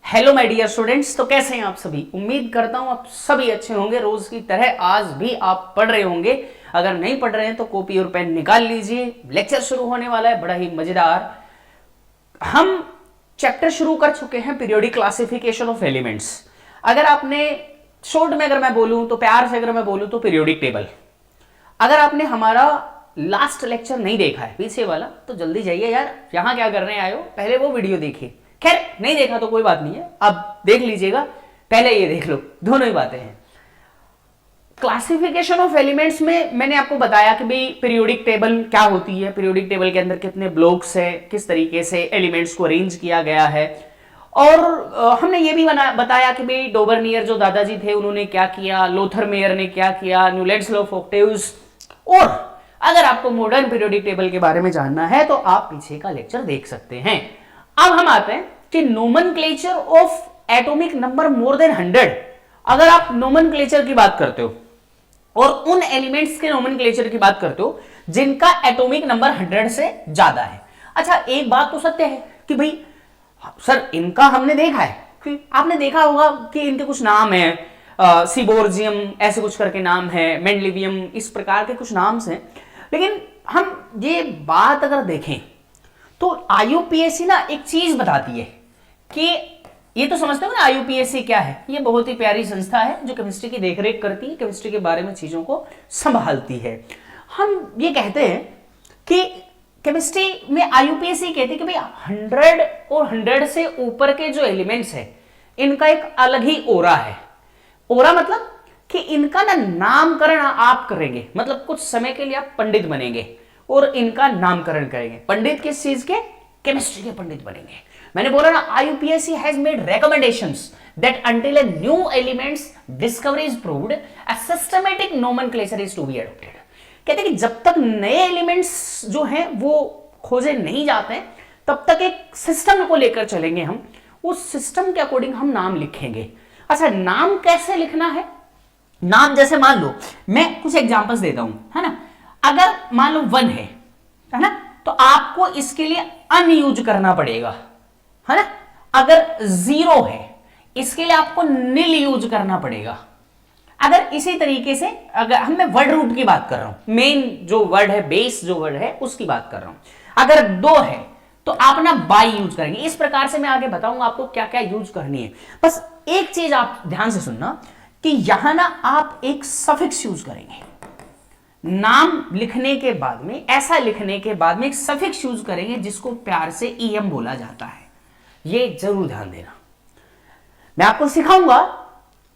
Hello my dear students. तो कैसे हैं आप सभी? उम्मीद करता हूं आप सभी अच्छे होंगे। रोज की तरह आज भी आप पढ़ रहे होंगे। अगर नहीं पढ़ रहे हैं तो कॉपी और पेन निकाल लीजिए, लेक्चर शुरू होने वाला है, बड़ा ही मजेदार। हम चैप्टर शुरू कर चुके हैं पीरियोडिक क्लासिफिकेशन ऑफ एलिमेंट्स। अगर आपने शॉर्ट में अगर मैं बोलूं तो प्यार से अगर मैं बोलूं तो पीरियोडिक टेबल। अगर आपने हमारा लास्ट लेक्चर नहीं देखा है पीछे वाला तो जल्दी जाइए यार, यहां क्या करने आए हो, पहले वो वीडियो देखिए। खैर नहीं देखा तो कोई बात नहीं है, अब देख लीजिएगा, पहले ये देख लो, दोनों ही बातें हैं। क्लासिफिकेशन ऑफ एलिमेंट्स में मैंने आपको बताया कि भाई पीरियोडिक टेबल क्या होती है, पीरियोडिक टेबल के अंदर कितने ब्लॉक्स है, किस तरीके से एलिमेंट्स को अरेंज किया गया है। और हमने ये भी बताया कि भाई डोबरनियर जो दादाजी थे उन्होंने क्या किया, लोथर मेयर ने क्या किया, न्यूलैंड्स लॉ ऑफ ऑक्टेव्स। और अगर आपको मॉडर्न पीरियोडिक टेबल के बारे में जानना है तो आप पीछे का लेक्चर देख सकते हैं। अब हम आते हैं कि nomenclature of atomic number more than 100। अगर आप नोमेनक्लेचर की बात करते हो और उन एलिमेंट्स के नोमेनक्लेचर की बात करते हो जिनका एटॉमिक नंबर 100 से ज्यादा है। अच्छा, एक बात तो सत्य है कि भाई सर इनका हमने देखा है कि आपने देखा होगा कि इनके कुछ नाम है, सीबोर्जियम ऐसे कुछ करके नाम है, मेंडलिवियम, इस प्रकार के कुछ नाम हैं। लेकिन हम ये बात अगर देखें तो आईयूपीएससी ना एक चीज बताती है कि ये तो समझते हो ना आईयूपीएससी क्या है। ये बहुत ही प्यारी संस्था है जो केमिस्ट्री की देखरेख करती है, केमिस्ट्री के बारे में चीजों को संभालती है। हम ये कहते हैं कि केमिस्ट्री में आईयूपीएससी कहती है कि भाई 100 और 100 से ऊपर के जो एलिमेंट्स है इनका एक अलग ही ओरा है। ओरा मतलब कि इनका ना नामकरण आप करेंगे, मतलब कुछ समय के लिए आप पंडित बनेंगे और इनका नामकरण करेंगे। पंडित किस चीज के? केमिस्ट्री के पंडित बनेंगे। मैंने बोला ना IUPAC has made recommendations that until a new elements discovery is proved a systematic nomenclature is to be adopted. कहते हैं कि जब तक नए एलिमेंट्स जो हैं वो खोजे नहीं जाते हैं तब तक एक सिस्टम को लेकर चलेंगे हम, उस सिस्टम के अकॉर्डिंग हम नाम लिखेंगे। अच्छा, नाम कैसे लिखना है? नाम जैसे मान लो मैं कुछ एग्जांपल्स देता हूं, है ना। अगर मान लो 1 है ना, तो आपको इसके लिए अन यूज करना पड़ेगा, है ना। अगर 0 है इसके लिए आपको नील यूज करना पड़ेगा। अगर इसी तरीके से अगर मैं वर्ड रूट की बात कर रहा हूं, मेन जो वर्ड है, बेस जो वर्ड है उसकी बात कर रहा हूं। अगर 2 है तो आप ना बाई यूज करेंगे। इस प्रकार से मैं आगे बताऊंगा आपको क्या क्या यूज करनी है। बस एक चीज आप ध्यान से सुनना कि यहां ना आप एक सफिक्स यूज करेंगे। नाम लिखने के बाद में, ऐसा लिखने के बाद में एक सफिक्स यूज करेंगे जिसको प्यार से ईएम बोला जाता है। ये जरूर ध्यान देना। मैं आपको सिखाऊंगा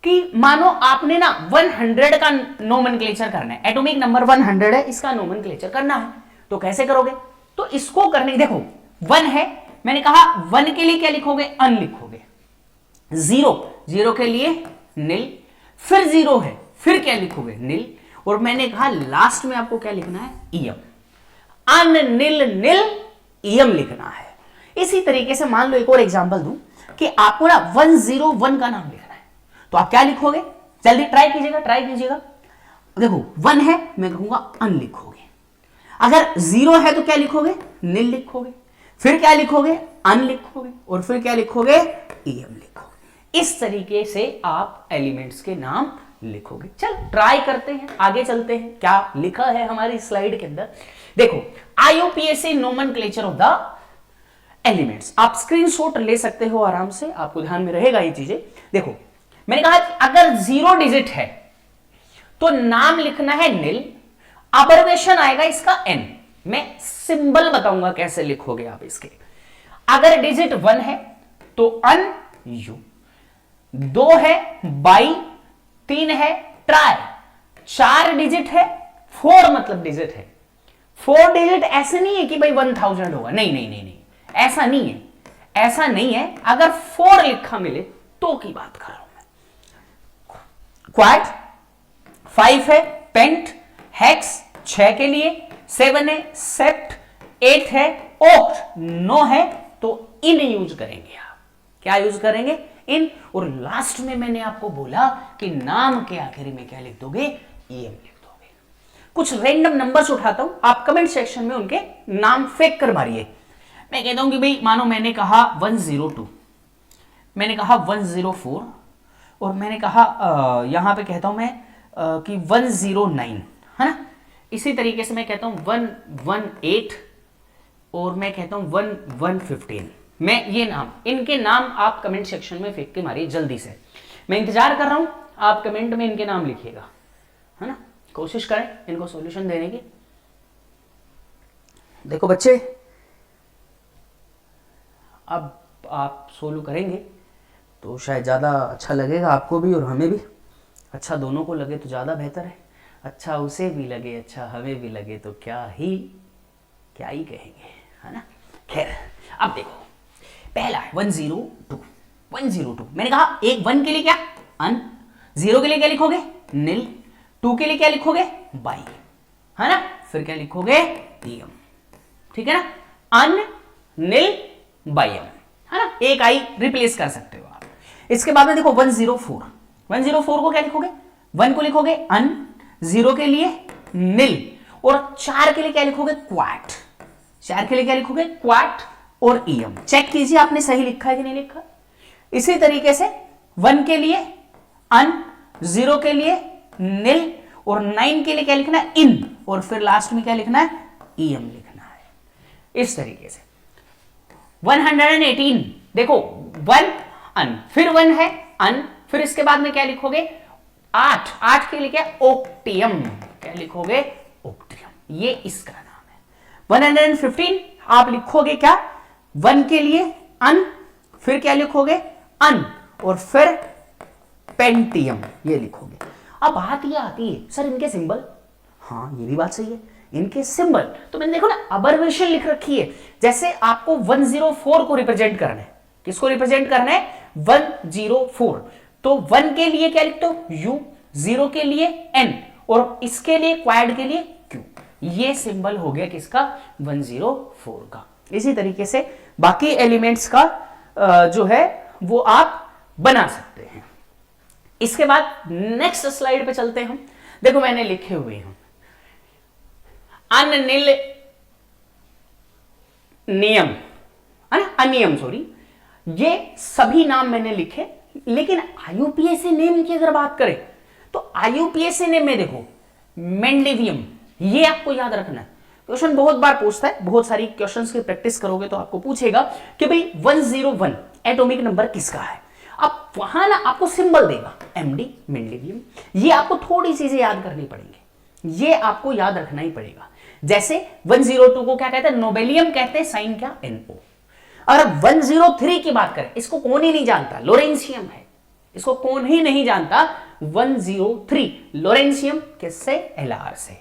कि मानो आपने ना 100 का नोमेनक्लेचर करना है, एटॉमिक नंबर 100 है, इसका नोमेनक्लेचर करना है तो कैसे करोगे? तो इसको करने देखो 1 है, मैंने कहा 1 के लिए क्या लिखोगे? अन लिखोगे। 0 के लिए नील, फिर 0 है फिर क्या लिखोगे? नील। और मैंने कहा लास्ट में आपको क्या लिखना है? ईएम। अन नील नील ईएम लिखना है। इसी तरीके से मान लो एक और एग्जांपल दूं कि आपको ना 101 का नाम लिखना है तो आप क्या लिखोगे? जल्दी ट्राई कीजिएगा। देखो 1 है, मैं कहूंगा अन लिखोगे। अगर 0 है तो क्या लिखोगे? नील लिखोगे। फिर क्या लिखोगे? अन लिखोगे। और फिर क्या लिखोगे? ईएम लिखोगे। इस तरीके से आप एलिमेंट्स के नाम लिखोगे। चल ट्राई करते हैं, आगे चलते हैं क्या लिखा है हमारी स्लाइड के अंदर। देखो आईयूपीएससी नोमेनक्लेचर ऑफ द एलिमेंट्स, आप स्क्रीनशॉट ले सकते हो आराम से, आपको ध्यान में रहेगा ये चीजें। देखो मैंने कहा कि अगर 0 डिजिट है तो नाम लिखना है नील, अबरवेशन आएगा इसका एन। मैं सिंबल बताऊंगा कैसे लिखोगे आप इसके। अगर डिजिट 1 है तो अन यू, 2 है बाई, 3 है ट्राई, 4 डिजिट है, 4 मतलब डिजिट है। 4 डिजिट ऐसे नहीं है कि भाई 1000 होगा, नहीं, ऐसा नहीं है। अगर 4 लिखा मिले तो की बात कर रहा हूं मैं। क्वाड 5 है, पेंट, हेक्स 6 के लिए, 7 है, सेप्ट 8 है, ओक्ट 9 है, तो इन यूज करेंगे आप। क्या यूज करेंगे? इन। और लास्ट में मैंने आपको बोला कि नाम के आखिर में क्या लिख दोगे? ईएम लिख दोगे। कुछ रैंडम नंबर्स उठाता हूं, आप कमेंट सेक्शन में उनके नाम फेंक कर मारिए। मैं कहता हूं कि भाई मानो मैंने कहा 102, मैंने कहा 104 और मैंने कहा यहां पे कहता हूं मैं कि 109, है ना। इसी तरीके से मैं कहता हूं 118 और मैं कहता हूं 115। मैं ये नाम, इनके नाम आप कमेंट सेक्शन में फेंक के मारिए जल्दी से, मैं इंतजार कर रहा हूं, आप कमेंट में इनके नाम लिखिएगा, है ना। कोशिश करें इनको सॉल्यूशन देने की। देखो बच्चे, अब आप सोल्व करेंगे तो शायद ज़्यादा अच्छा लगेगा आपको भी और हमें भी। अच्छा दोनों को लगे तो ज़्यादा बेहतर है, अच्छा उसे भी लगे, अच्छा हमें भी लगे तो क्या ही कहेंगे, है ना। खैर, अब देखो पहला है 102। 102 मैंने कहा एक 1 के लिए क्या अन, 0 के लिए क्या लिखोगे नील, 2 के लिए क्या लिखोगे बाई, है ना। फिर क्या लिखोगे एम, ठीक है ना, अन नील बाई एम, है ना। एक आई रिप्लेस कर सकते हो आप। इसके बाद में देखो 104। 104 को क्या लिखोगे, 1 को लिखोगे अन, 0 के लिए नील और 4 के लिए क्या लिखोगे क्वाट, 4 के लिए क्या लिखोगे क्वाट और ईएम। चेक कीजिए आपने सही लिखा है कि नहीं लिखा। इसी तरीके से 1 के लिए अन, 0 के लिए नील और 9 के लिए क्या लिखना है इन और फिर लास्ट में क्या लिखना है ईएम लिखना है। इस तरीके से 118 देखो 1 अन, फिर 1 है अन, फिर इसके बाद में क्या लिखोगे 8 के लिए क्या ओक्टियम, क्या लिखोगे ओक्टियम, ये इसका नाम है। 115 आप लिखोगे क्या 1 के लिए अन, फिर क्या लिखोगे अन और फिर पेंटियम, ये लिखोगे। अब बात ये आती है सर इनके सिंबल, हाँ ये भी बात सही है, इनके सिंबल तो मैंने देखो ना अबरवेशन लिख रखी है। जैसे आपको 104 को रिप्रेजेंट करना है, किसको रिप्रेजेंट करना है 104, तो 1 के लिए क्या लिखते हो U, 0 के लिए N और इसके लिए क्वाड के लिए Q। ये सिंबल हो गया किसका 104 का। इसी तरीके से बाकी एलिमेंट्स का जो है वो आप बना सकते हैं। इसके बाद नेक्स्ट स्लाइड पे चलते हैं हम। देखो मैंने लिखे हुए हैं अनिल नियम, है ना, अनियम सॉरी, ये सभी नाम मैंने लिखे। लेकिन आईयूपीएसी नेम की अगर बात करें तो आईयूपीएसी नेम में देखो मेंडेलियम, ये आपको याद रखना है। क्वेश्चन बहुत बार पूछता है, बहुत सारी क्वेश्चंस की प्रैक्टिस करोगे तो आपको पूछेगा कि भाई 101 एटॉमिक नंबर किसका है। अब वहां ना आपको सिंबल देगा एमडी मेंडेलियम, ये आपको थोड़ी चीजें याद करनी पड़ेंगी, ये आपको याद रखना ही पड़ेगा। जैसे 102 को क्या कहते हैं नोबेलियम कहते हैं, साइन क्या NO। अगर 103 की बात करें, इसको कौन ही नहीं जानता, लोरेंशियम है, इसको कौन ही नहीं जानता 103 लोरेंशियम किससे LR से।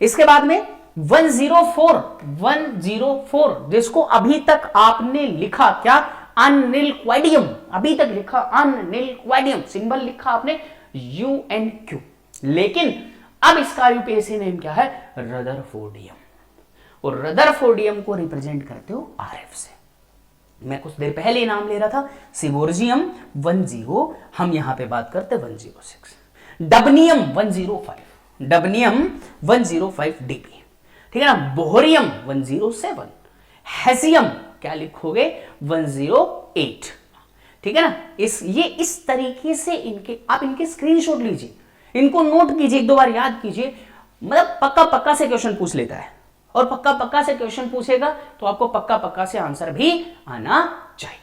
इसके बाद में 104 जिसको अभी तक आपने लिखा क्या अनिल क्वाडियम, अभी तक लिखा अनिल क्वाडियम, सिंबल लिखा आपने UNQ, लेकिन अब इसका यूपीएससी नेम क्या है रदरफोर्डियम, और रदरफोर्डियम को रिप्रेजेंट करते हो RF से। मैं कुछ देर पहले नाम ले रहा था सिबोर्जियम 10, हम यहां पे बात करते 106, डबनियम 105, डबनियम 105 DP, ठीक है ना, बोहरियम 107, हेसियम क्या लिखोगे 108, ठीक है ना। इस तरीके से इनके आप इनके स्क्रीनशॉट लीजिए, इनको नोट कीजिए, एक दो बार याद कीजिए, मतलब पक्का से क्वेश्चन पूछ लेता है, और पक्का से क्वेश्चन पूछेगा तो आपको पक्का से आंसर भी आना चाहिए।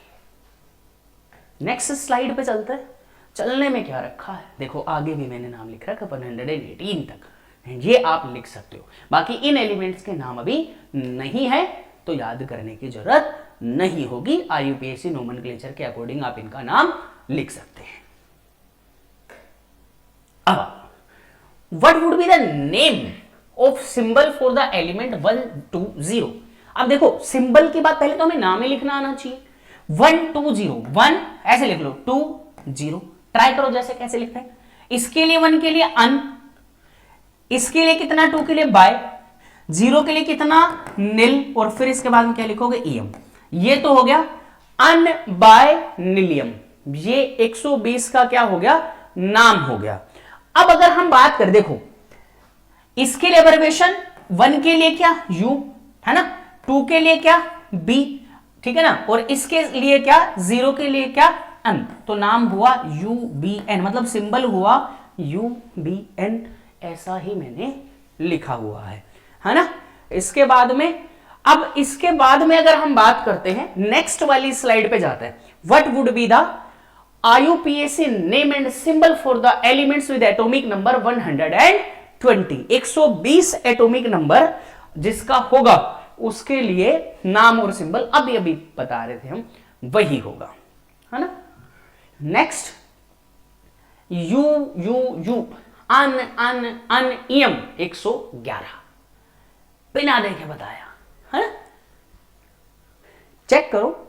नेक्स्ट स्लाइड पे चलते हैं। चलने में क्या रखा है देखो, आगे भी मैंने नाम लिख रखा 118 तक, ये आप लिख सकते हो। बाकी इन एलिमेंट्स के नाम अभी नहीं है तो याद करने की जरूरत नहीं होगी, आईयूपीएसी नोमेनक्लेचर के अकॉर्डिंग आप इनका नाम लिख सकते हैं। अब what would be the name of symbol for the element 120। अब देखो सिंबल की बात पहले तो हमें नाम ही लिखना आना चाहिए। 120 1 ऐसे लिख लो, 20 ट्राई करो जैसे कैसे लिखते हैं। इसके लिए 1 के लिए अन, इसके लिए कितना 2 के लिए बाय, 0 के लिए कितना निल और फिर इसके बाद में क्या लिखोगे ईएम। ये तो हो गया अन बाय निलियम, ये 120 का क्या हो गया नाम हो गया। अब अगर हम बात करें देखो इसके लिए अब्रिविएशन 1 के लिए क्या U है ना, 2 के लिए क्या B, ठीक है ना, और इसके लिए क्या 0 के लिए क्या एन, तो नाम हुआ UBN, मतलब सिंबल हुआ UBN, ऐसा ही मैंने लिखा हुआ है ना। इसके बाद में, अब इसके बाद में अगर हम बात करते हैं, नेक्स्ट वाली स्लाइड पे जाते हैं, what would be the IUPAC name and symbol for the elements with atomic number 120, 120 atomic number जिसका होगा उसके लिए नाम और सिंबल अभी अभी बता रहे थे हम, वही होगा, है ना। Next you you you an अन अनियम 111, बिना देखे बताया, है ना। चेक करो।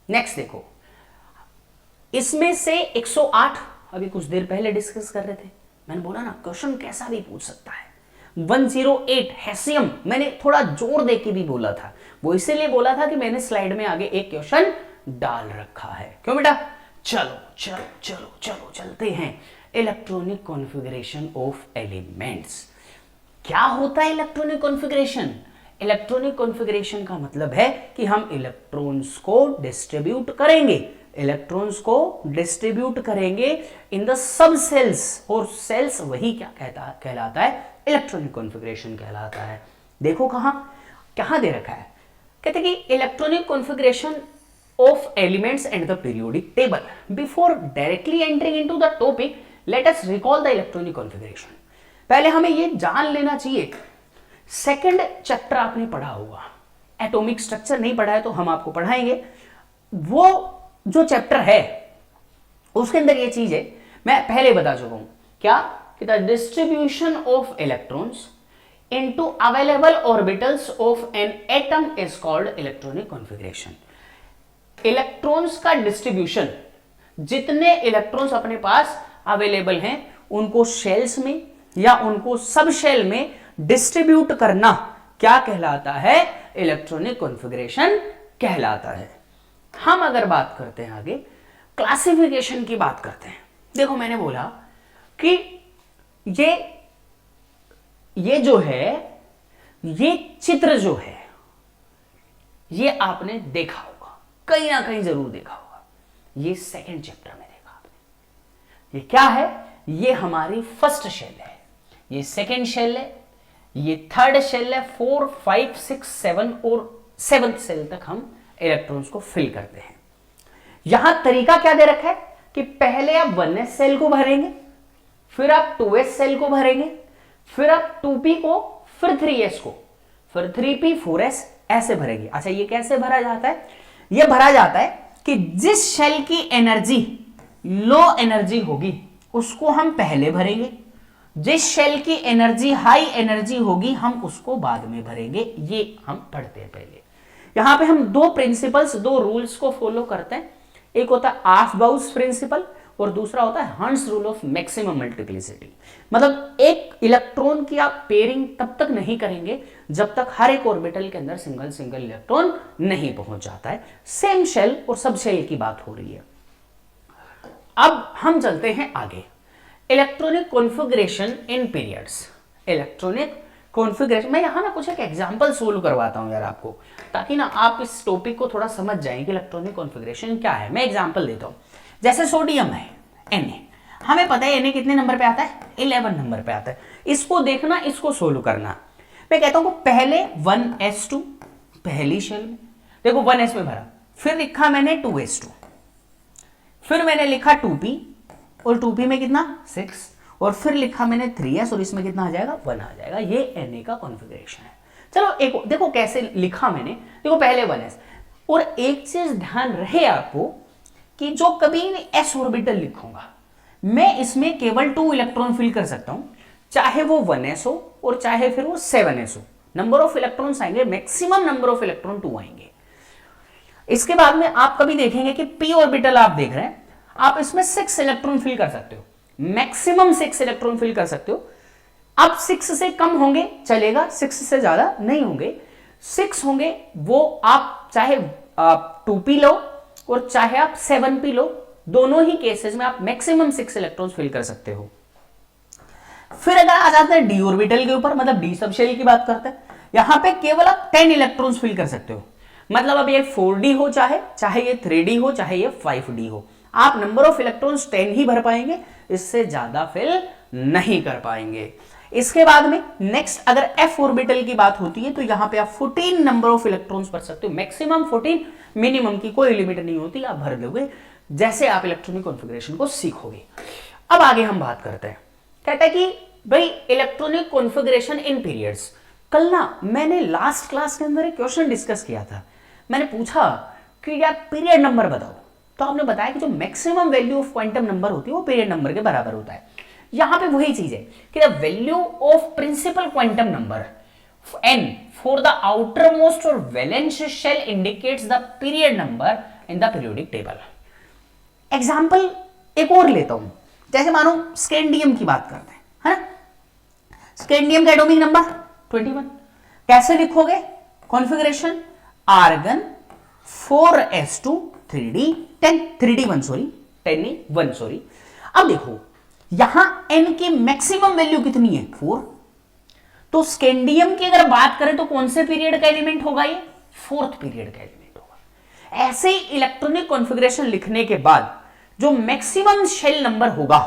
नेक्स्ट देखो, इसमें से 108 अभी कुछ देर पहले डिस्कस कर रहे थे, मैंने बोला ना क्वेश्चन कैसा भी पूछ सकता है। 108 हैसियम, मैंने थोड़ा जोर दे के भी बोला था, वो इसीलिए बोला था कि मैंने स्लाइड में आगे एक क्वेश्चन डाल रखा है। क्यों बेटा? चलो चलो चलो चलो चलते हैं। Electronic configuration of elements. क्या होता है इलेक्ट्रॉनिक कॉन्फ़िगरेशन? इलेक्ट्रॉनिक कॉन्फ़िगरेशन का मतलब है कि हम इलेक्ट्रॉन्स को डिस्ट्रीब्यूट करेंगे, इलेक्ट्रॉन्स को डिस्ट्रीब्यूट करेंगे इन द सब सेल्स, और सेल्स वही क्या कहलाता है? इलेक्ट्रॉनिक कॉन्फ़िगरेशन कहलाता है। देखो कहां दे रखा है, कहते हैं कि electronic configuration of elements and the periodic table. Before directly entering into the topic, let us recall the electronic configuration. पहले हमें यह जान लेना चाहिए, सेकंड चैप्टर आपने पढ़ा होगा, एटॉमिक स्ट्रक्चर नहीं पढ़ा है तो हम आपको पढ़ाएंगे। वो जो चैप्टर है उसके अंदर ये चीज है, मैं पहले बता चुका हूं, क्या कि the distribution of electrons into available orbitals of an atom is called electronic configuration. Electrons का डिस्ट्रीब्यूशन, जितने इलेक्ट्रॉन्स अपने पास अवेलेबल हैं उनको शेल्स में या उनको सब शेल में डिस्ट्रीब्यूट करना क्या कहलाता है? इलेक्ट्रॉनिक कॉन्फ़िगरेशन कहलाता है। हम अगर बात करते हैं आगे, क्लासिफिकेशन की बात करते हैं। देखो मैंने बोला कि ये जो है, ये चित्र जो है, ये आपने देखा होगा, कहीं ना कहीं जरूर देखा होगा। ये सेकंड चैप्टर में देखा आपने। ये क्या है? ये हमारी फर्स्ट शेल है, ये सेकंड शेल है, ये थर्ड शेल है। 4, 5, 6, 7 और 7th शेल तक हम इलेक्ट्रॉन्स को फिल करते हैं। यहां तरीका क्या दे रखा है कि पहले आप 1s सेल को भरेंगे, फिर आप 2s सेल को भरेंगे, फिर आप 2p को, फिर 3s को, फिर 3p, 4s ऐसे भरेंगे। अच्छा, ये कैसे भरा जाता है? ये भरा जाता है कि जिस शेल की एनर्जी लो एनर्जी होगी उसको हम पहले भरेंगे, जिस शेल की एनर्जी हाई एनर्जी होगी हम उसको बाद में भरेंगे। ये हम पढ़ते हैं पहले। यहां पे हम दो प्रिंसिपल्स, दो रूल्स को फॉलो करते हैं। एक होता है आफबाउस प्रिंसिपल और दूसरा होता है हंस रूल ऑफ मैक्सिमम मल्टीप्लिसिटी। मतलब एक इलेक्ट्रॉन की आप पेयरिंग तब तक नहीं करेंगे जब तक हर एक ऑर्बिटल के अंदर सिंगल सिंगल इलेक्ट्रॉन नहीं पहुंच जाता है। सेम शेल और सब शेल की बात हो रही है। अब हम चलते हैं आगे, इलेक्ट्रॉनिक कॉन्फ़िगरेशन इन पीरियड्स। इलेक्ट्रॉनिक कॉन्फ़िगरेशन, मैं यहां ना कुछ एक एग्जांपल सोल्व करवाता हूं यार आपको, ताकि ना आप इस टॉपिक को थोड़ा समझ जाएं कि इलेक्ट्रॉनिक कॉन्फ़िगरेशन क्या है। मैं एग्जांपल देता हूं, जैसे सोडियम है Na, हमें पता है Na कितने नंबर पे आता है? 11 नंबर पे आता है। इसको देखना, इसको सोल्व करना। मैं कहता हूं पहले 1s2 पहली शेल में, देखो 1s में भरा, फिर लिखा मैंने 2s2, फिर मैंने लिखा 2p और 2p में कितना 6, और फिर लिखा मैंने 3s और इसमें कितना आ जाएगा 1 आ जाएगा। ये Na का कॉन्फ़िगरेशन है। चलो एक देखो कैसे लिखा मैंने, देखो पहले 1s, और एक चीज ध्यान रहे आपको कि जो कभी s ऑर्बिटल लिखूंगा मैं इसमें केवल 2 इलेक्ट्रॉन फिल कर सकता हूं, चाहे वो 1s हो और चाहे फिर वो 7s हो। नंबर ऑफ इलेक्ट्रॉन्स आएंगे, मैक्सिमम नंबर ऑफ इलेक्ट्रॉन 2 आएंगे। इसके बाद में आप कभी देखेंगे कि p ऑर्बिटल आप देख रहे हैं, आप इसमें 6 इलेक्ट्रॉन फिल कर सकते हो, मैक्सिमम 6 इलेक्ट्रॉन फिल कर सकते हो। अब 6 से कम होंगे चलेगा, 6 से ज्यादा नहीं होंगे। 6 होंगे वो आप चाहे 2p लो और चाहे आप 7p लो, दोनों ही केसेस में आप मैक्सिमम 6 इलेक्ट्रॉन्स फिल कर सकते हो। फिर अगर आ जाते हैं d ऑर्बिटल के ऊपर, मतलब d सब शेल की बात करते हैं, यहां पे केवल आप 10 इलेक्ट्रॉन्स फिल कर सकते हो। मतलब अब ये 4D हो, चाहे ये 3D हो, चाहे ये 5D हो, आप नंबर ऑफ इलेक्ट्रॉन्स 10 ही भर पाएंगे, इससे ज्यादा फिल नहीं कर पाएंगे। इसके बाद में नेक्स्ट अगर f ऑर्बिटल की बात होती है तो यहां पे आप 14 नंबर ऑफ इलेक्ट्रॉन्स भर सकते हो, मैक्सिमम 14, मिनिमम की कोई लिमिट नहीं होती, आप भर दोगे जैसे आप इलेक्ट्रॉनिक कॉन्फ़िगरेशन को सीखोगे। अब आगे हम बात करते हैं, कहता है कि भाई इलेक्ट्रॉनिक कॉन्फ़िगरेशन इन पीरियड्स। कल ना मैंने लास्ट क्लास के अंदर एक क्वेश्चन डिस्कस किया था, मैंने पूछा कि यार पीरियड नंबर बताओ, तो आपने बताया कि जो maximum value of quantum number होती है वो पीरियड नंबर के बराबर होता है। यहां पे वही चीज है कि the value of principal quantum number n for the outermost और valence shell indicates the period number in the periodic table. Example एक और लेता हूं, जैसे मानो स्कैंडियम की बात करते हैं, है ना। स्कैंडियम का एटॉमिक नंबर 21, कैसे लिखोगे configuration, argon 4s2 3d 10 3d1 sorry 10 नहीं 1 सॉरी। अब देखो यहां n की मैक्सिमम वैल्यू कितनी है 4, तो स्कैंडियम की अगर बात करें तो कौन से पीरियड का एलिमेंट होगा, ये 4th पीरियड का एलिमेंट होगा। ऐसे ही इलेक्ट्रॉनिक कॉन्फ़िगरेशन लिखने के बाद जो मैक्सिमम शेल नंबर होगा,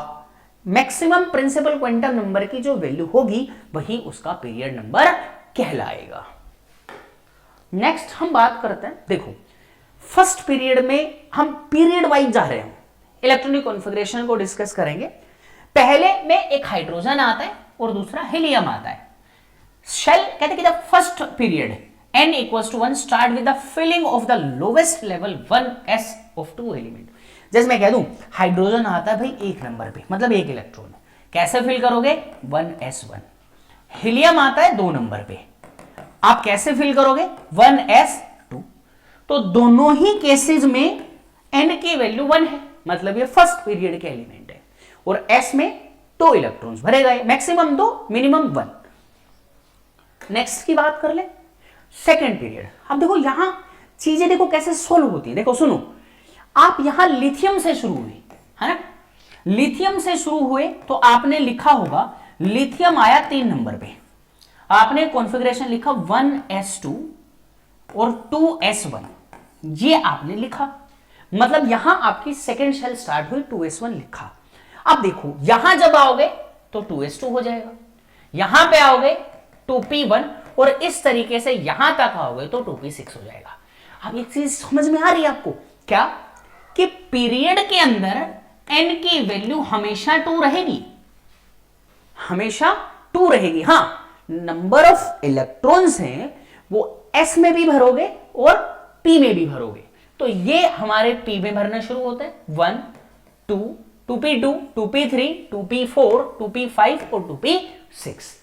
मैक्सिमम प्रिंसिपल क्वांटम नंबर की जो वैल्यू होगी वही उसका पीरियड नंबर कहलाएगा। नेक्स्ट हम बात करते हैं, देखो फर्स्ट पीरियड में हम पीरियड वाइज जा रहे हैं, इलेक्ट्रॉनिक कॉन्फ़िगरेशन को डिस्कस करेंगे। पहले में एक हाइड्रोजन आता है और दूसरा हीलियम आता है। शेल कहते हैं कि the first period n equals to 1 start with the filling of the lowest level 1s of 2 element। जैसे मैं कह दूं हाइड्रोजन आता है भाई एक नंबर पे, मतलब एक इलेक्ट्रॉन, कैसे फिल करोगे 1s1। हीलियम आता है 2 नंबर पे, आप कैसे फिल करोगे 1s2। तो दोनों ही केसेस में n की वैल्यू 1 है, मतलब ये फर्स्ट पीरियड के एलिमेंट है, और s में 2 इलेक्ट्रॉन्स भरे गए, मैक्सिमम 2 मिनिमम 1। नेक्स्ट की बात कर ले सेकेंड पीरियड। अब देखो यहां चीजें देखो कैसे सोल्व होती है, देखो सुनो, आप यहां लिथियम से शुरू हुई है ना, लिथियम से शुरू हुए तो आपने लिखा होगा लिथियम आया 3 नंबर पे, आपने कॉन्फ़िगरेशन लिखा 1s2 और 2s1, ये आपने लिखा, मतलब यहां आपकी सेकेंड शेल स्टार्ट हुई 2s1 लिखा। अब देखो यहां जब आओगे तो 2s2 हो जाएगा, यहां पे आओगे 2p1 और इस तरीके से यहां तक आओगे तो 2p6 हो जाएगा। अब एक चीज समझ में आ रही है आपको क्या, कि पीरियड के अंदर n की वैल्यू हमेशा 2 रहेगी, हमेशा 2 रहेगी। हां नंबर ऑफ इलेक्ट्रॉन्स हैं वो s में भी भरोगे और p में भी भरोगे, तो ये हमारे p में भरना शुरू होता है 1 2 2p2 2p3 2p4 2p5 और 2p6।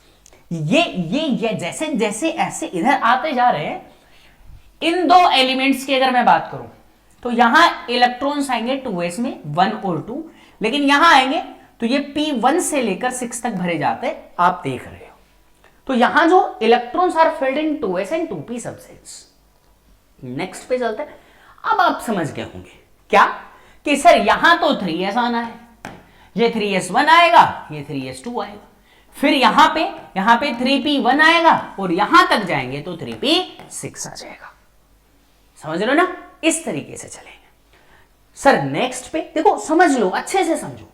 ये जैसे जैसे ऐसे इधर आते जा रहे हैं, इन 2 एलिमेंट्स की अगर मैं बात करूं तो यहां इलेक्ट्रॉन्स आएंगे 2s में 1 और 2, लेकिन यहां आएंगे तो ये p1 से लेकर 6 तक भरे जाते हैं, आप देख रहे हो। तो यहां जो electrons are filled in 2s and 2p subsets. Next पे चलते हैं। अब आप समझ गए होंगे क्या कि सर यहां तो 3s आना है, ये 3s1 आएगा, ये 3s2 आएगा, फिर यहां पे 3p1 आएगा और यहां तक जाएंगे तो 3p6 आ जाएगा। समझ लो ना, इस तरीके से चलेंगे। सर नेक्स्ट पे देखो, समझ लो, अच्छे से समझो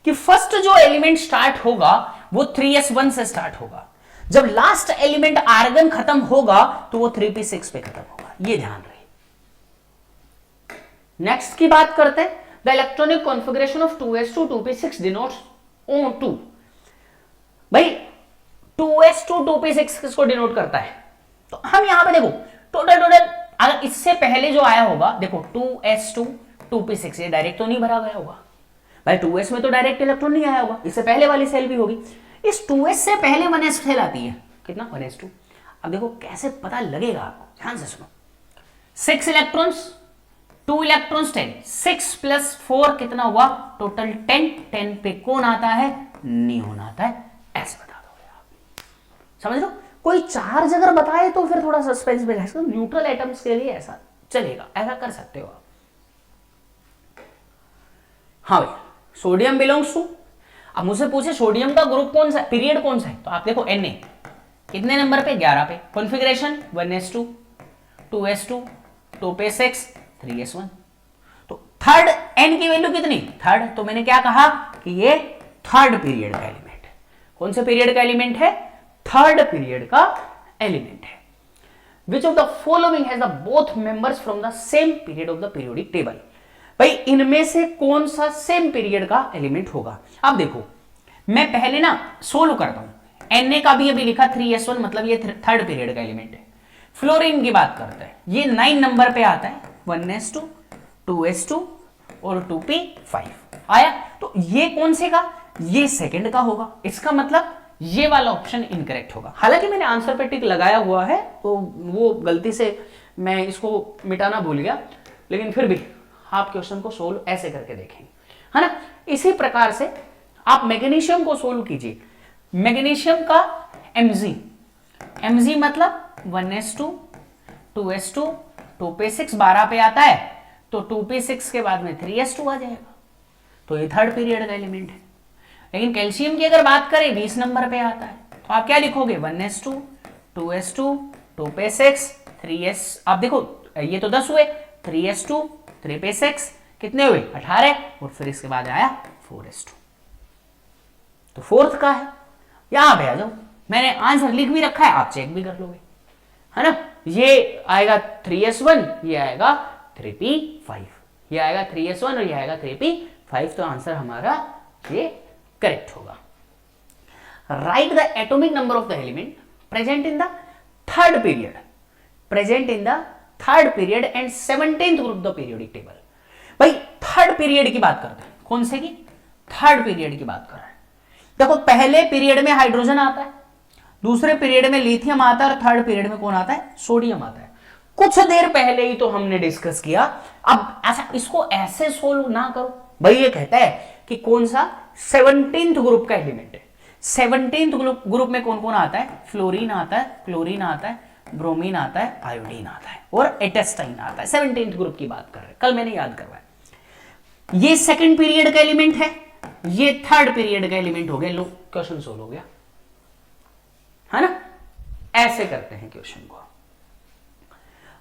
कि फर्स्ट जो एलिमेंट स्टार्ट होगा वो 3s1 से स्टार्ट होगा, जब लास्ट एलिमेंट आर्गन खत्म होगा तो वो 3p6 पे खत्म होगा, ये ध्यान रहे। नेक्स्ट की बात करते हैं, the electronic configuration of 2s2 2p6 denotes O2। भाई 2s2 2p6 किसको डिनोट करता है, तो हम यहां पे देखो टोटल अगर इससे पहले जो आया होगा, देखो 2s2 2p6 ये डायरेक्ट तो नहीं भरा गया होगा भाई, 2s में तो डायरेक्ट इलेक्ट्रॉन नहीं आया होगा, इससे पहले वाली सेल भी होगी। इस 2s से पहले 1s सेल आती है, कितना 1s2। अब देखो कैसे पता लगेगा आपको, ध्यान से सुनो, 6 इलेक्ट्रॉन्स 2 इलेक्ट्रॉन्स 10, 6 + 4 कितना हुआ टोटल 10, 10 पे कौन आता है नियोन आता है, ऐसे बता दोगे आप। समझ लो, कोई चार्ज अगर बताए तो फिर थोड़ा सस्पेंस में रहेगा, न्यूट्रल एटम्स के लिए ऐसा चलेगा, ऐसा कर सकते हो आप। हाँ भाई सोडियम बिलोंग्स टू, अब मुझसे पूछे सोडियम का ग्रुप कौन सा, पीरियड कौन सा है, तो आप देखो Na कितने नंबर पे 11 पे, configuration 1s2 2s2, 2p6, 3s1। तो थर्ड n की वैल्यू कितनी? थर्ड। तो मैंने क्या कहा कि ये थर्ड पीरियड का एलिमेंट है। कौन से पीरियड का एलिमेंट है? थर्ड पीरियड का एलिमेंट है। Which of the following has the both members from the same period of the periodic table? भाई इनमें से कौन सा सेम पीरियड का एलिमेंट होगा? अब देखो मैं पहले ना सोल्व करता हूं। Na का भी अभी लिखा 3s1, मतलब ये थर्ड पीरियड का एलिमेंट है। फ्लोरीन की बात करते हैं, ये 9 नंबर पे आता है, 1s2, 2s2 और 2p5 आया। तो ये कौन से का? ये सेकंड का होगा। इसका मतलब ये वाला ऑप्शन इनकरेक्ट होगा। हालांकि मैंने आंसर पे टिक लगाया हुआ है, तो वो गलती से मैं इसको मिटाना भूल गया, लेकिन फिर भी आप क्वेश्चन को सोल्व ऐसे करके देखेंगे, है ना। इसी प्रकार से आप मैग्नीशियम को सोल्व कीजिए। मैग्नीशियम का mg मतलब 1s2, 2s2, 2p6 12 पे आता है, तो 2p6 के बाद में 3s2 आ जाएगा, तो ये थर्ड पीरियड का एलिमेंट है। लेकिन कैल्शियम की अगर बात करें 20 नंबर पे आता है, तो आप क्या लिखोगे? 1s2, 2s2, 2p6, 3s। आप देखो ये तो 10 हुए, 3s2, 3p6 कितने हुए? 18, और फिर इसके बाद आया 4s2, तो फोर्थ का है। यहां पे आ जाओ, मैंने आंसर लिख भी रखा है, आप चेक भी कर लोगे, है ना। ये आएगा 3s1, ये आएगा 3p5, ये आएगा 3s1 और ये आएगा 3p5, तो आंसर हमारा ये करेक्ट होगा। Right the atomic number of the element present in the third period, present in the third period and 17th group the periodic table. भाई थर्ड पीरियड की बात करते हैं, कौन से की? थर्ड पीरियड की बात कर रहे हैं। देखो पहले पीरियड में हाइड्रोजन आता है, दूसरे पीरियड में लिथियम आता है, और थर्ड पीरियड में कौन आता है? सोडियम आता है। कुछ देर पहले ही तो हमने डिस्कस किया। अब ऐसा इसको ऐसे सोल्व ना करो। भाई ये कहता है कि कौन सा 17th ग्रुप का एलिमेंट है। 17th ग्रुप में कौन कौन आता है? फ्लोरीन आता है, क्लोरीन आता है, ब्रोमीन आता है, आयोडीन आता है और एटेस्टाइन आता है। 17th ग्रुप की बात कर रहे हैं, कल मैंने याद करवाया। ये सेकंड पीरियड का एलिमेंट है, ये थर्ड पीरियड का एलिमेंट हो गया। लो क्वेश्चन सोल्व हो गया, है ना। ऐसे करते हैं क्वेश्चन को।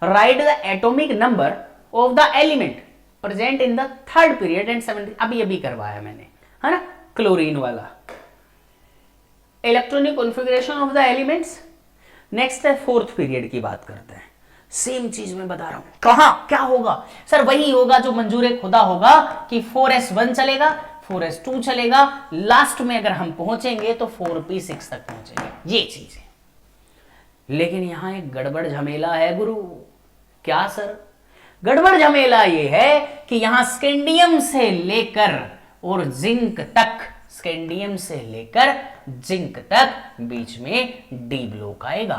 Right the atomic number of the element present in the third period and 17। अभी करवाया मैंने, है ना, क्लोरीन वाला। Electronic configuration of the elements. Next है फोर्थ पीरियड की बात करते हैं। सेम चीज मैं बता रहा हूं। कहां क्या होगा? सर वही होगा जो मंजूर खुदा होगा कि 4s1 चलेगा, 4s2 चलेगा, लास्ट में अगर हम पहुंचेंगे तो 4p6 तक पहुंचेंगे, ये चीज है। लेकिन यहां एक गड़बड़ झमेला है गुरु। क्या सर? गड़बड़ झमेला ये है कि यहां स्कैंडियम से लेकर और जिंक तक, स्कैंडियम से लेकर जिंक तक बीच में डी ब्लॉक आएगा।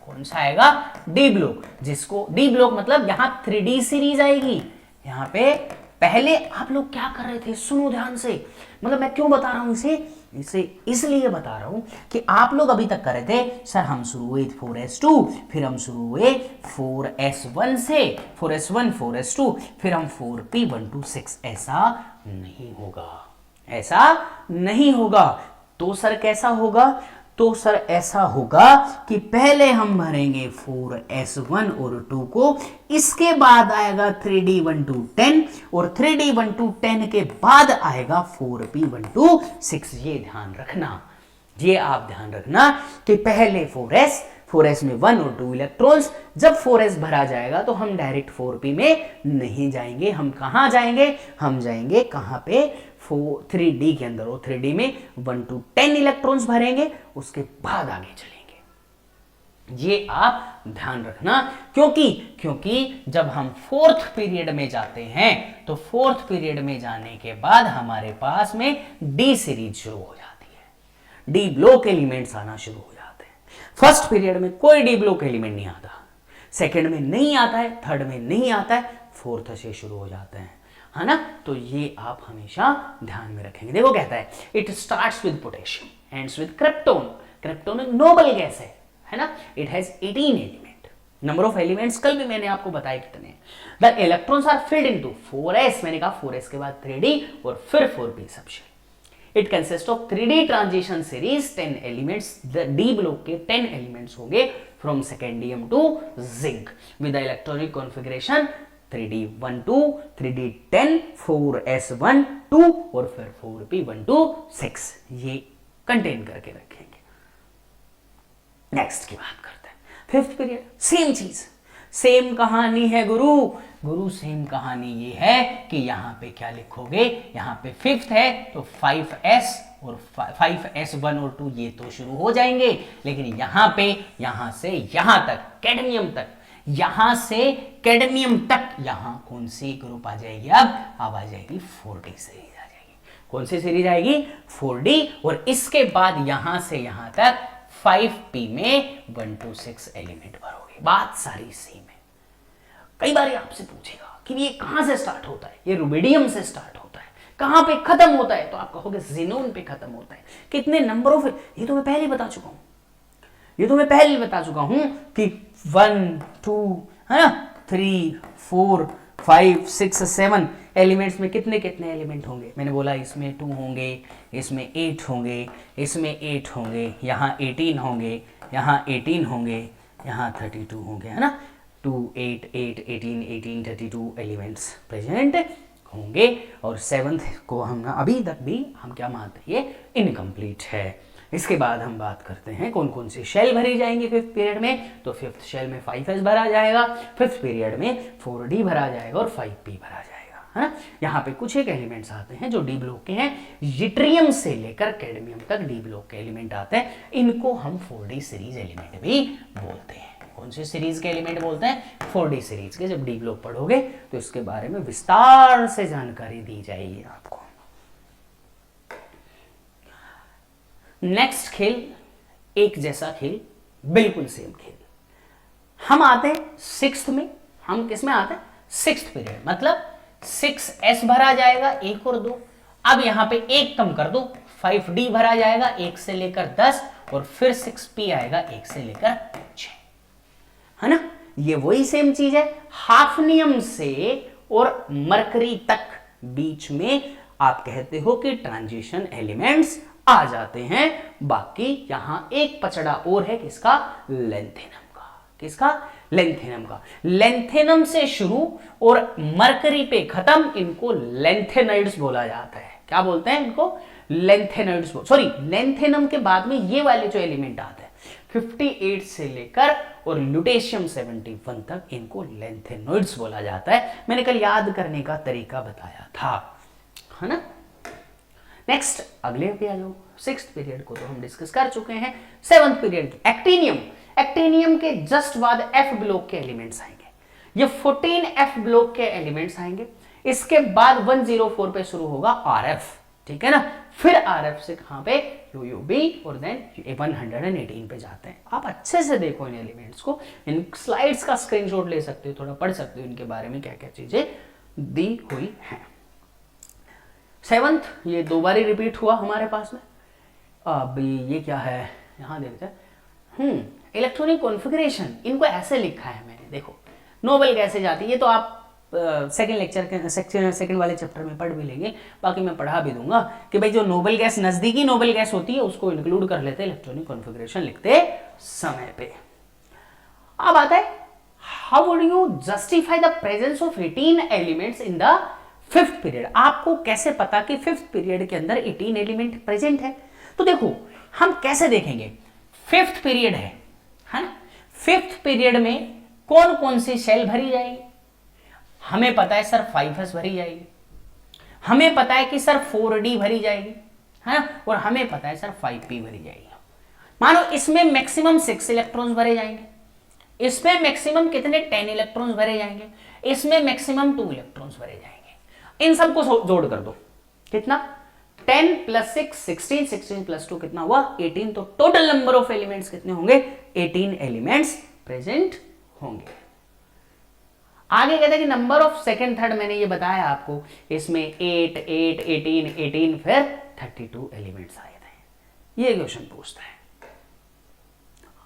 कौन सा आएगा? D block. जिसको डी ब्लॉक मतलब यहां 3D सीरीज आएगी। यहां पे पहले आप लोग क्या कर रहे थे, सुनो ध्यान से। मतलब मैं क्यों बता रहा हूं इसे इसलिए बता रहा हूं कि आप लोग अभी तक कर रहे थे सर हम शुरू हुए 4s2, फिर हम शुरू हुए 4s1 से, 4s1 4s2, फिर हम 4p126। ऐसा नहीं होगा, ऐसा नहीं होगा। तो सर कैसा होगा? तो सर ऐसा होगा कि पहले हम भरेंगे 4s1 और 2 को, इसके बाद आएगा 3d126 और 3d126 के बाद आएगा 4p126। ये ध्यान रखना, ये आप ध्यान रखना कि पहले 4s में 1 और 2 इलेक्ट्रॉन्स। जब 4s भरा जाएगा तो हम डायरेक्ट 4p में नहीं जाएंगे। हम कहां जाएंगे? हम जाएंगे कहां पे? 3D के अंदर। और 3D में 1 to 10 इलेक्ट्रॉन्स भरेंगे, उसके बाद आगे चलेंगे। ये आप ध्यान रखना, क्योंकि जब हम फोर्थ पीरियड में जाते हैं तो फोर्थ पीरियड में जाने के बाद हमारे पास में डी सीरीज शुरू हो जाती है, डी ब्लॉक एलिमेंट्स आना शुरू हो जाते हैं। फर्स्ट पीरियड में कोई डी ब्लॉक एलिमेंट नहीं आता, सेकेंड में नहीं आता है, थर्ड में नहीं आता है, फोर्थ से शुरू हो जाते हैं, है ना। तो ये आप हमेशा ध्यान में रखेंगे। देखो कहता है it starts with potassium ends with krypton. Krypton एक नोबल गैस है ना। It has 18 element. Number of elements कल भी मैंने आपको बताया कितने हैं। The electrons are filled into 4s। मैंने कहा 4s के बाद 3d और फिर 4p subshell. It consist of 3D transition series 10 elements. The D block के 10 एलिमेंट्स होंगे from scandium to zinc with electronic configuration 3D12, 3D10, 4s1 2 और फिर 4p126 ये कंटेन करके रखेंगे। नेक्स्ट की बात करते हैं, फिफ्थ पीरियड। सेम चीज, सेम कहानी है गुरु सेम कहानी ये है कि यहां पे क्या लिखोगे, यहां पे फिफ्थ है तो 5s और 5s1 और 2 ये तो शुरू हो जाएंगे, लेकिन यहां पे यहां से यहां तक कैडमियम तक, यहां से कैडमियम तक यहां कौन सी ग्रुप आ जाएगी, अब आ जाएगी 4D सीरीज आ जाएगी। कौन सी सीरीज आएगी, 4D। और इसके बाद यहां से यहां तक 5p में 1 to 6 एलिमेंट भरोगे। बात सारी सेम है। कई बार आपसे पूछेगा कि ये कहां से स्टार्ट होता है, ये रुबिडियम से स्टार्ट होता है, कहां पे खत्म होता है, तो आप कहोगे ज़ेनॉन पे खत्म होता है। कितने नंबर ऑफ, ये तो मैं पहले ही बता चुका हूं, कि 1 2 है ना, 3 4 5 6 7 एलिमेंट्स में कितने कितने एलिमेंट होंगे। मैंने बोला इसमें 2 होंगे, इसमें 8 होंगे, इसमें 8 होंगे, यहाँ 18 होंगे, यहाँ 18 होंगे, यहाँ 32 होंगे, है ना। 2 8 8 18 18 32 एलिमेंट्स प्रेजेंट होंगे। और 7th को हम अभी तक भी हम क्या मानते हैं, ये इनकम्प्लीट है। इसके बाद हम बात करते हैं कौन कौन सी शेल भरी जाएंगी फिफ्थ पीरियड में। तो फिफ्थ शेल में 5s भरा जाएगा, फिफ्थ पीरियड में 4D भरा जाएगा और 5p भरा जाएगा, है ना। यहाँ पे कुछ एक एलिमेंट्स आते हैं जो डी ब्लॉक के हैं, यूट्रियम से लेकर कैडमियम तक डी ब्लॉक के एलिमेंट आते हैं। इनको हम 4D सीरीज एलिमेंट भी बोलते हैं। कौन सी सीरीज के एलिमेंट बोलते हैं, 4D सीरीज के। जब डी ब्लॉक पढ़ोगे तो इसके बारे में विस्तार से जानकारी दी जाएगी आपको। नेक्स्ट खेल, एक जैसा खेल, बिल्कुल सेम खेल। हम आते हैं 6th में, हम किस में आते हैं, 6th पीरियड, मतलब 6s भरा जाएगा 1 और 2। अब यहां पे 1 कम कर दो, 5D भरा जाएगा 1 से लेकर 10 और फिर 6p आएगा 1 से लेकर 6, है ना। ये वही सेम चीज है। हाफनियम से और मरकरी तक बीच में आप कहते हो कि ट्रांजिशन एलिमेंट्स आ जाते हैं। बाकी यहां एक पचड़ा और है, किसका, लेंथेनम का। किसका, लेंथेनम का। लेंथेनम से शुरू और मरकरी पे खत्म, इनको लेंथेनाइड्स बोला जाता है। क्या बोलते हैं इनको, लेंथेनाइड्स। सॉरी, लेंथेनम के बाद में ये वाले जो एलिमेंट आते हैं 58 से लेकर और लुटेशियम 71 तक, इनको लेंथेनॉइड्स बोला जाता है। मैंने कल याद करने का तरीका बताया था, है ना। नेक्स्ट अगले पे आ जाओ। 6th पीरियड को तो हम डिस्कस कर चुके हैं। 7th period actinium. एक्टिनियम के जस्ट बाद F ब्लॉक के एलिमेंट्स आएंगे। ये 14 F ब्लॉक के एलिमेंट्स आएंगे। इसके बाद 104 पे शुरू होगा RF, ठीक है ना। फिर RF से कहां पे, UUB और देन 118 पे जाते हैं। आप अच्छे से देखो इन एलिमेंट्स को, इन स्लाइड्स का स्क्रीनशॉट ले सकते हो, थोड़ा पढ़ सकते हो इनके बारे में क्या क्या चीजें दी हुई हैं। 7th ये 2 बार रिपीट हुआ हमारे पास में। अब ये क्या है, यहां देखते हैं, इलेक्ट्रॉनिक कॉन्फ़िगरेशन। इनको ऐसे लिखा है मैंने, देखो नोबल गैसेज जाती है, ये तो आप सेकंड लेक्चर के सेकंड वाले चैप्टर में पढ़ भी लेंगे। बाकी मैं पढ़ा भी दूंगा कि भाई जो नोबल गैस, नजदीकी नोबल गैस होती है, उसको इंक्लूड कर लेते हैं इलेक्ट्रॉनिक कॉन्फ़िगरेशन लिखते समय पे। अब आता है, how would you justify the presence of 18 elements in the 5th period. आपको कैसे पता कि 5th पीरियड के अंदर 18 एलिमेंट प्रेजेंट है। तो देखो हम कैसे देखेंगे, 5th पीरियड है ना। 5th पीरियड में कौन कौन सी शेल भरी जाएगी, हमें पता है सर 5s भरी जाएगी, हमें पता है कि सर 4D भरी जाएगी, है ना, और हमें पता है सर 5p भरी जाएगी। मानो इसमें मैक्सिमम 6 इलेक्ट्रॉन्स भरे जाएंगे, इसमें मैक्सिमम कितने 10 इलेक्ट्रॉन्स भरे जाएंगे, इसमें मैक्सिमम 2 इलेक्ट्रॉन्स भरे जाएंगे। इन सबको जोड़ कर दो, कितना, 10 + 6 16, 16 + 2 कितना हुआ 18। तो टोटल नंबर ऑफ एलिमेंट्स कितने होंगे, 18 एलिमेंट्स प्रेजेंट होंगे। आगे कहते हैं कि नंबर ऑफ सेकंड थर्ड, मैंने ये बताया आपको, इसमें 8 8 18 18 फिर 32 एलिमेंट्स आए थे। ये क्वेश्चन पूछता है।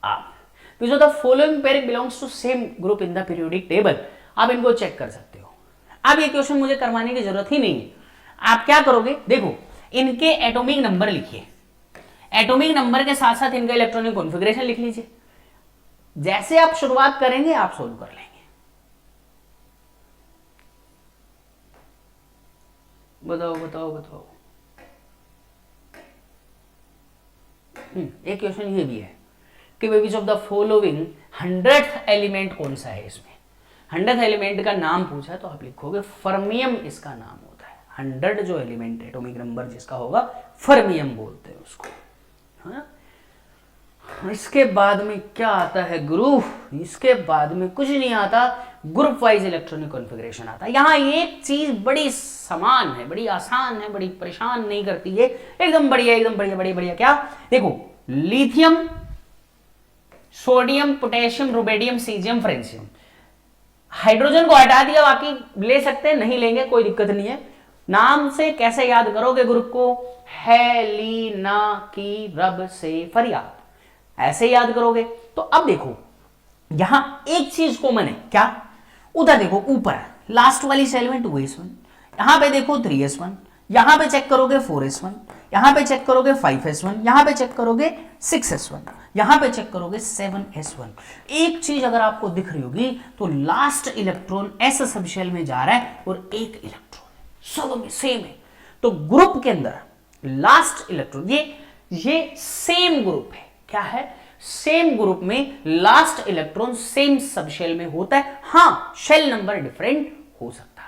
आप which of the following pair belongs to same group in the periodic table, आप इनको चेक कर सकते हो। अब ये क्वेश्चन मुझे करवाने की जरूरत ही नहीं है। आप क्या करोगे, देखो इनके एटॉमिक नंबर लिखिए, एटॉमिक नंबर के साथ साथ इनका इलेक्ट्रॉनिक कॉन्फ़िगरेशन लिख लीजिए। जैसे आप शुरुआत करेंगे आप सोल्व कर लेंगे। बताओ बताओ बताओ। एक क्वेश्चन ये भी है कि विच of the following 100th element कौन सा है इसमें। 100th एलिमेंट का नाम पूछा तो आप लिखोगे फर्मियम, इसका नाम होता है। 100 जो एलिमेंट एटॉमिक नंबर जिसका होगा फर्मियम बोलते हैं उसको। हाँ? इसके बाद में क्या आता है ग्रुप, इसके बाद में कुछ नहीं आता, ग्रुप वाइज इलेक्ट्रॉनिक कॉन्फ़िगरेशन आता है। यहां एक चीज बड़ी समान है, बड़ी आसान है, बड़ी परेशान नहीं करती है, एकदम बढ़िया, एकदम बढ़िया बढ़िया बढ़िया। क्या देखो, lithium, sodium, potassium, rubidium, caesium, francium. Hydrogen को हटा दिया, बाकी ले सकते हैं, नहीं लेंगे कोई दिक्कत नहीं है। नाम से कैसे याद करोगे ग्रुप को, हेलिना की रब से फरियाद, ऐसे याद करोगे। तो अब देखो यहां एक चीज कॉमन है, क्या, उधर देखो ऊपर लास्ट वाली सेल में 2s1, यहां पे देखो 3s1, यहां पे चेक करोगे 4s1, यहां पे चेक करोगे 5s1, यहां पे चेक करोगे 6s1, यहां पे चेक करोगे 7s1। एक चीज अगर आपको दिख रही होगी तो last electron s sub shell में जा रहा है और एक इलेक्ट्रॉन सब में सेम है। तो ग्रुप के अंदर लास्ट इलेक्ट्रॉन ये सेम ग्रुप है, क्या है, सेम ग्रुप में last electron same sub shell में होता है। हाँ, शेल नंबर डिफरेंट हो सकता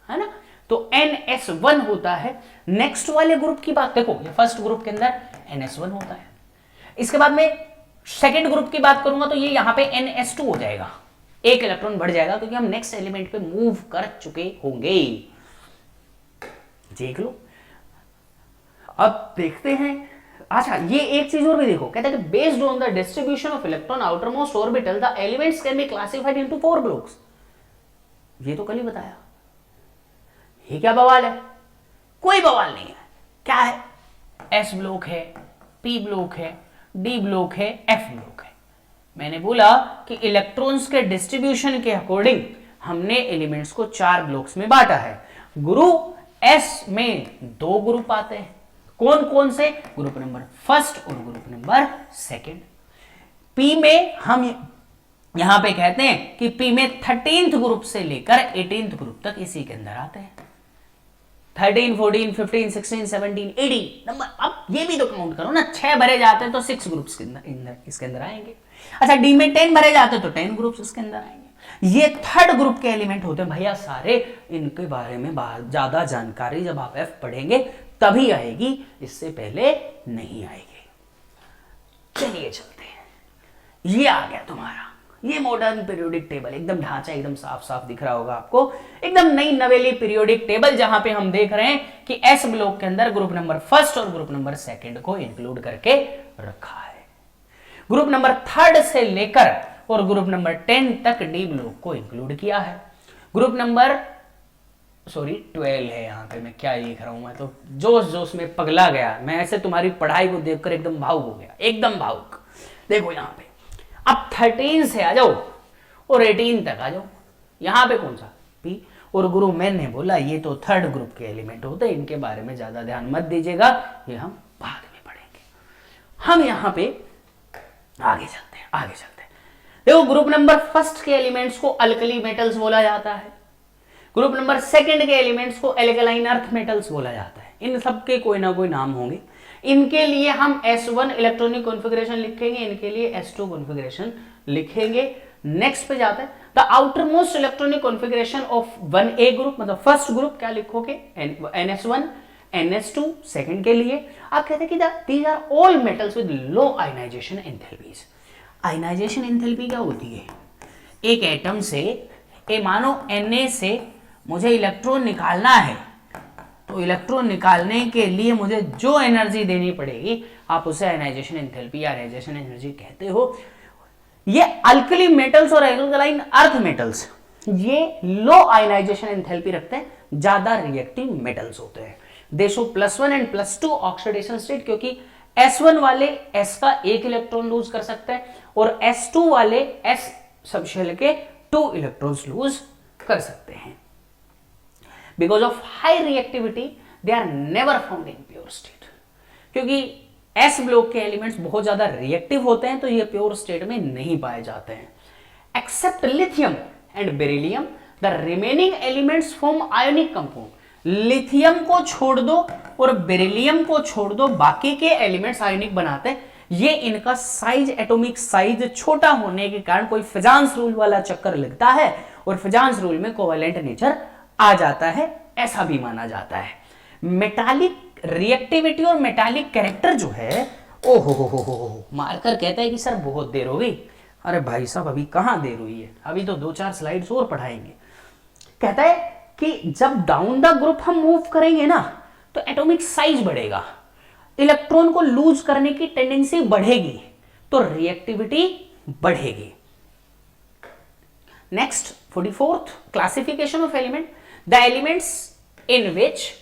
है ना। तो NS1 होता है। नेक्स्ट वाले ग्रुप की बात देखो, ये फर्स्ट ग्रुप के अंदर NS1 होता है। इसके बाद में सेकेंड ग्रुप की बात करूंगा तो ये यहां पे NS2 हो जाएगा, एक इलेक्ट्रॉन बढ़ जाएगा क्योंकि हम नेक्स्ट एलिमेंट पे मूव कर चुके होंगे। देख लो, अब देखते हैं। अच्छा, ये एक चीज और भी देखो, कहता है कि based on the distribution of electron outermost orbital the elements can be classified into 4 blocks. ये तो कल ही बताया। ये क्या बवाल है, कोई बवाल नहीं है। क्या है, S ब्लॉक है, P ब्लॉक है, D ब्लॉक है, F ब्लॉक है। मैंने बोला कि इलेक्ट्रॉन्स के डिस्ट्रीब्यूशन के अकॉर्डिंग हमने एलिमेंट्स को 4 ब्लॉक्स में बांटा है। ग्रुप S में 2 ग्रुप आते हैं, कौन कौन से, ग्रुप नंबर फर्स्ट और ग्रुप नंबर सेकंड। P में हम यहां पे कहते हैं कि P में 13th ग्रुप से लेकर 18th ग्रुप तक इसी के अंदर आते हैं। 13, 14, 15, 16, 17, 18 नंबर। अब ये भी तो काउंट करो ना, 6 भरे जाते हैं तो 6 ग्रुप्स इसके अंदर आएंगे। अच्छा, D में 10 भरे जाते हैं तो 10 ग्रुप्स इसके अंदर आएंगे। ये थर्ड ग्रुप के एलिमेंट होते हैं भैया सारे। इनके बारे में ज्यादा जानकारी जब आप F पढ़ेंगे तभी आएगी, इससे पहले नहीं आएगी। चलिए चलते हैं। ये आ गया तुम्हारा ये मॉडर्न पीरियोडिक टेबल, एकदम ढांचा एकदम साफ साफ दिख रहा होगा आपको, एकदम नई नवेली पीरियोडिक टेबल, जहां पे हम देख रहे हैं कि S ब्लॉक के अंदर ग्रुप नंबर फर्स्ट और ग्रुप नंबर सेकंड को इंक्लूड करके रखा है। ग्रुप नंबर थर्ड से लेकर और ग्रुप नंबर 10 तक D ब्लॉक को इंक्लूड किया है। ग्रुप नंबर 12 है। यहाँ पे मैं क्या लिख रहा हूं, मैं तो जोश जोश में पगला गया। मैं ऐसे तुम्हारी पढ़ाई को देखकर एकदम भावुक हो गया, एकदम भावुक। देखो यहाँ पे अब 13 से आ जाओ और 18 तक आ जाओ। यहां पे कौन सा, P। और गुरु मैंने बोला ये तो थर्ड ग्रुप के एलिमेंट होते हैं, इनके बारे में ज्यादा ध्यान मत दीजिएगा, ये हम बाद में पढ़ेंगे। हम यहां पे आगे चलते हैं, आगे चलते हैं। देखो, ग्रुप नंबर फर्स्ट के एलिमेंट्स को अल्कली मेटल्स बोला जाता है। ग्रुप नंबर सेकंड के एलिमेंट्स को एल्कलाइन अर्थ मेटल्स बोला जाता है। इन सबके कोई ना कोई नाम होंगे। इनके लिए हम S1 इलेक्ट्रॉनिक कॉन्फ़िगरेशन लिखेंगे, इनके लिए S2 कॉन्फ़िगरेशन लिखेंगे। नेक्स्ट पे जाते हैं। The outermost electronic configuration of 1A group, मतलब फर्स्ट ग्रुप क्या लिखोगे, NS1 NS2 सेकंड के लिए आप कहते हैं कि these are all metals with low ionisation enthalpies. Ionisation enthalpy क्या होती है, एक एटम से मानो Na से मुझे इलेक्ट्रॉन निकालना है, तो इलेक्ट्रॉन निकालने के लिए मुझे जो एनर्जी देनी पड़ेगी आप उसे आयनाइजेशन एंथैल्पी या आयनाइजेशन एनर्जी कहते हो। ये अल्कली मेटल्स और एल्कलाइन अर्थ मेटल्स ये लो आयनाइजेशन एंथैल्पी रखते हैं, ज्यादा रिएक्टिव मेटल्स होते हैं। दे शो +1 एंड +2 ऑक्सीडेशन स्टेट, क्योंकि S1 वाले S का एक इलेक्ट्रॉन लूज कर सकते हैं और S2 वाले S सबशेल के 2 इलेक्ट्रॉन्स लूज कर सकते हैं। Because of high reactivity, they are never found in pure state, क्योंकि एस ब्लॉक के एलिमेंट्स बहुत ज्यादा रिएक्टिव होते हैं तो ये प्योर स्टेट में नहीं पाए जाते हैं। Except lithium and beryllium the remaining elements form ionic compound. Lithium को छोड़ दो और बेरिलियम को छोड़ दो, बाकी के एलिमेंट्स आयोनिक बनाते हैं। ये इनका साइज, एटॉमिक साइज छोटा होने के कारण कोई फिजांस रूल वाला चक्कर लगता है और फिजांस रूल में कोवेलेंट नेचर आ जाता है, ऐसा भी माना जाता है। मेटालिक रिएक्टिविटी और मेटालिक कैरेक्टर जो है, ओहो हो, मार्कर कहता है कि सर बहुत देर हो गई। अरे भाई साहब अभी कहां देर हुई है, अभी तो 2-4 स्लाइड्स और पढ़ाएंगे। कहता है कि जब डाउन द ग्रुप हम मूव करेंगे ना तो एटॉमिक साइज बढ़ेगा, इलेक्ट्रॉन को लूज करने की टेंडेंसी बढ़ेगी, तो रिएक्टिविटी बढ़ेगी। Next 44th classification of element, the elements in which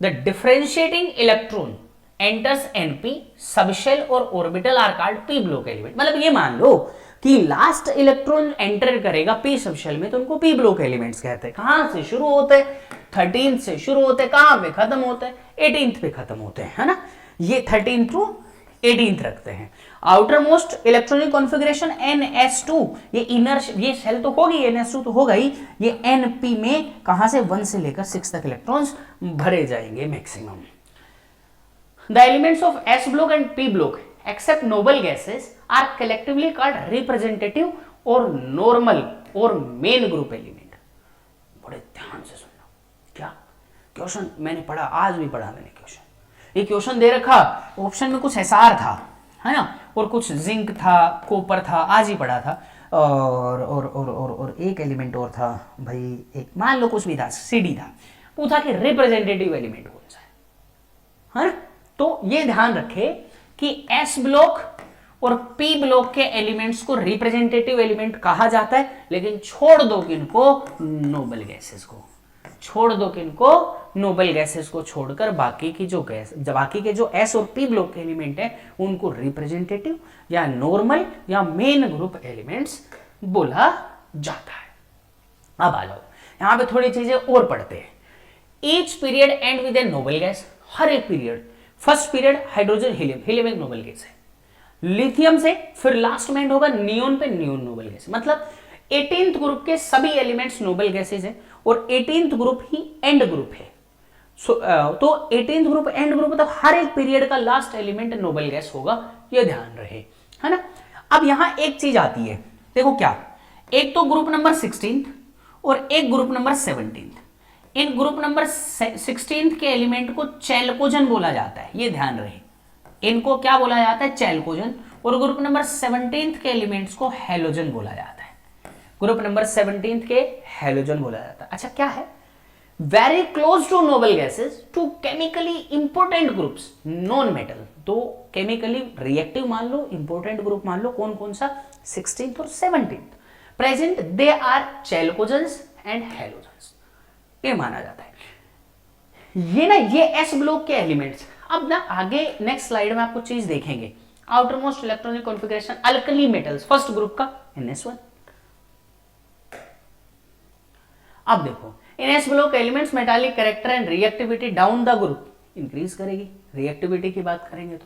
the differentiating electron enters N P, subshell और orbital are called P block element. मतलब ये मान लो कि लास्ट इलेक्ट्रॉन एंटर करेगा पी सबशेल में तो उनको पी ब्लॉक एलिमेंट्स कहते हैं। कहां से शुरू होते हैं? 13th से शुरू होते हैं, कहां पे खत्म होते हैं? 18th पे खत्म होते हैं, है ना। ये 13 to 18th रखते हैं। Outer most electronic configuration NS2, ये इनर, ये शेल तो होगी, NS2 तो होगा ही। ये NP में कहां से 1 से लेकर 6 तक इलेक्ट्रॉन्स भरे जाएंगे maximum. The elements of S block and P block except noble gases are collectively called representative और नॉर्मल और मेन ग्रुप एलिमेंट। बड़े ध्यान से सुनना, क्या क्वेश्चन मैंने पढ़ा, आज भी पढ़ा मैंने क्वेश्चन। ये क्वेश्चन दे रखा, ऑप्शन में कुछ SR था, है ना, और कुछ जिंक था, कॉपर था, आज ही पढ़ा था, और एक एलिमेंट और था भाई, एक मान लो कुछ भी था, CD था। पूछा कि रिप्रेजेंटेटिव एलिमेंट कौन सा है ना। तो ये ध्यान रखे कि S ब्लॉक और P ब्लॉक के एलिमेंट्स को रिप्रेजेंटेटिव एलिमेंट कहा जाता है, लेकिन छोड़ दो किनको, नोबल गैसेस को छोड़ दो, किनको, नोबल गैसेस को छोड़कर बाकी की जो गैस, बाकी के जो S और P ब्लॉक के एलिमेंट है उनको रिप्रेजेंटेटिव या नॉर्मल या मेन ग्रुप एलिमेंट्स बोला जाता है। अब आ जाओ यहां पे थोड़ी चीजें और पढ़ते हैं। Each period end with a noble gas, हर एक period, first period hydrogen helium, helium एक नोबल गैस है, लिथियम से, फिर लास्ट में एंड होगा नियोन पे, नियोन नोबल गैस। मतलब 18th ग्रुप के सभी एलिमेंट्स नोबल गैसेज हैं और 18th group he and group है। तो 18th ग्रुप एंड ग्रुप मतलब हर एक पीरियड का लास्ट एलिमेंट नोबल गैस होगा, ये ध्यान रहे, है ना। अब यहां एक चीज आती है, देखो क्या, एक तो ग्रुप नंबर 16 और एक ग्रुप नंबर 17। इन ग्रुप नंबर 16 के एलिमेंट को चैल्कोजन बोला जाता है, ये ध्यान रहे। इनको क्या बोला जाता है? चैल्कोजन। और ग्रुप नंबर 17 के एलिमेंट्स को हैलोजन बोला जाता है। ग्रुप नंबर 17 के हैलोजन बोला जाता है। अच्छा क्या है? Very close to noble gases to chemically important groups non metal. तो केमिकली रिएक्टिव मान लो, इंपोर्टेंट ग्रुप मान लो, कौन कौन सा? 16th और 17th। Present they are chalcogens and halogens, ये माना जाता है। ये ना, ये एस ब्लॉक के एलिमेंट्स। अब ना आगे नेक्स्ट स्लाइड में आपको चीज देखेंगे, outermost electronic configuration alkali metals, first group का NS1। अब देखो, in S block elements metallic character and reactivity down the group increase करेगी। रिएक्टिविटी की बात करेंगे तो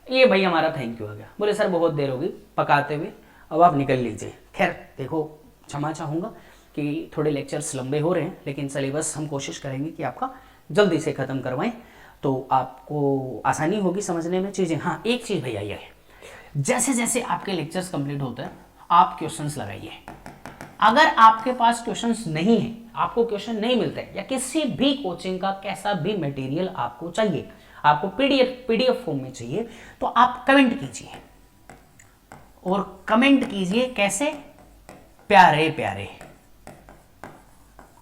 ये भाई हमारा थैंक यू आ गया। बोले सर बहुत देर होगी पकाते हुए, अब आप निकल लीजिए। खैर देखो, क्षमा चाहूंगा कि थोड़े लेक्चर्स लंबे हो रहे हैं, लेकिन सिलेबस हम कोशिश करेंगे कि आपका जल्दी से ख़त्म करवाएं तो आपको आसानी होगी समझने में चीज़ें। हाँ, एक चीज़ भैया ये है, जैसे जैसे आपके लेक्चर्स कंप्लीट होते हैं आप क्वेश्चंस लगाइए। अगर आपके पास क्वेश्चंस नहीं है, आपको क्वेश्चन नहीं मिलते या किसी भी कोचिंग का कैसा भी मटेरियल आपको चाहिए, आपको पीडीएफ फॉर्म में चाहिए, तो आप कमेंट कीजिए। और कमेंट कीजिए कैसे? प्यारे प्यारे।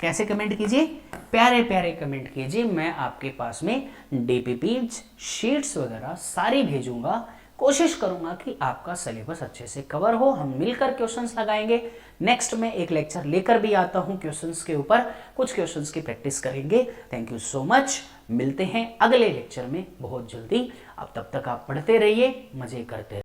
कैसे कमेंट कीजिए? प्यारे प्यारे कमेंट कीजिए। मैं आपके पास में डीपीपीज, शीट्स वगैरह सारी भेजूंगा। कोशिश करूंगा कि आपका सिलेबस अच्छे से कवर हो। हम मिलकर क्वेश्चंस लगाएंगे। नेक्स्ट में एक लेक्चर लेकर भी आता हूं क्वेश्चंस के ऊपर, कुछ क्वेश्चंस की प्रैक्टिस करेंगे। Thank you so much. मिलते हैं अगले लेक्चर में बहुत जल्दी। अब तब तक आप पढ़ते रहिए, मजे करते रहिए।